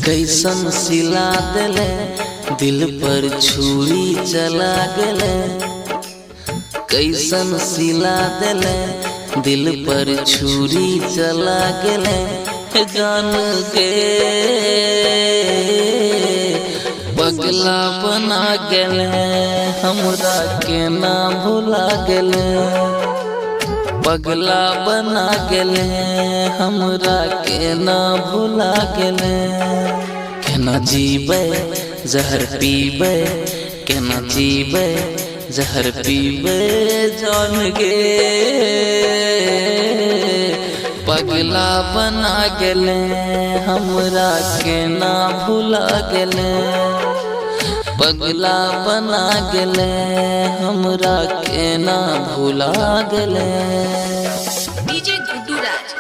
कैसन सिला देले दिल पर छुरी चला गेले। कैसन सिला देले दिल पर छुरी चला गेले। जान के पगला बना गेले हमरा के ना भुला गेले। पगला बना गेले हमरा के ना भुला गेले। केना जीबे जहर पीबे केना जीबे जहर पीबे जान गे। पगला बना गेले हमरा के ना भुला गेले। पगला बना गेले हमरा के ना भुला गेले। DJ Guddu Raj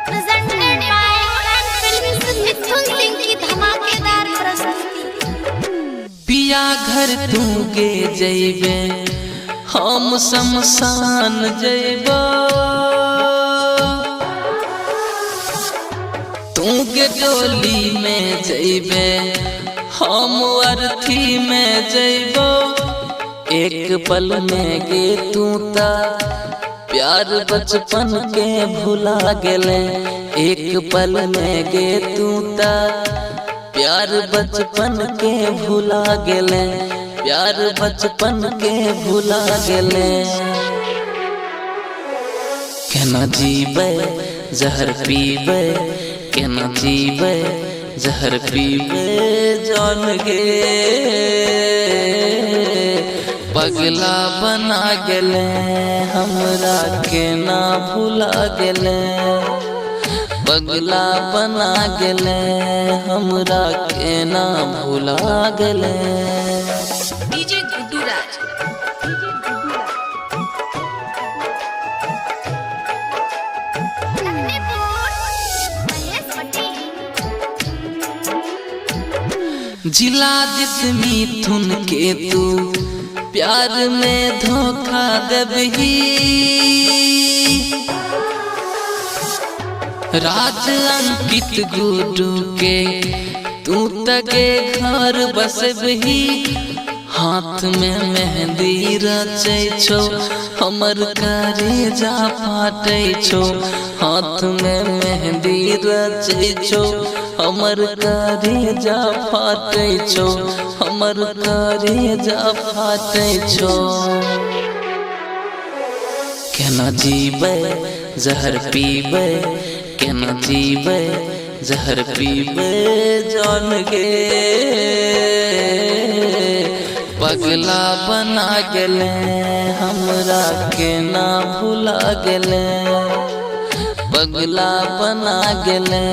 presented by मिथुन सिंह की धमाकेदार प्रस्तुति। पिया घर तू गे जइबे हम शमशान जइबो। तू के डोली में जइबे हम अर्थी में जइबो। एक पल में गे तू ता प्यार बचपन के भुला गेले। एक पल में गे तू ता प्यार बचपन के भुला गेले। प्यार बचपन के भुला गेले। केना जीबे जहर पीबे केना जीबे जहर पीबे जान गे। पगला बना गेले हमरा के ना भुला गेले। पगला बना गेले हमरा के ना भुला गेले। डीजे गुड्डू राज जिला जित मिथुन के तू प्यार में धोखा देबही। राज अंकित गुड्डू के तू तगे घर बसबही। हाथ में मेहंदी रचे छो हमर करेजा फाटे छो। हाथ में मेहंदी रचे छो हमर करेजा फाटे छो। हमर करेजा फाटे छो। केना जीबे जहर पीबे केना जीबे जहर पीबे जान गे। पगला बना गेले हमरा के ना भुला गेले। पगला बना गेले।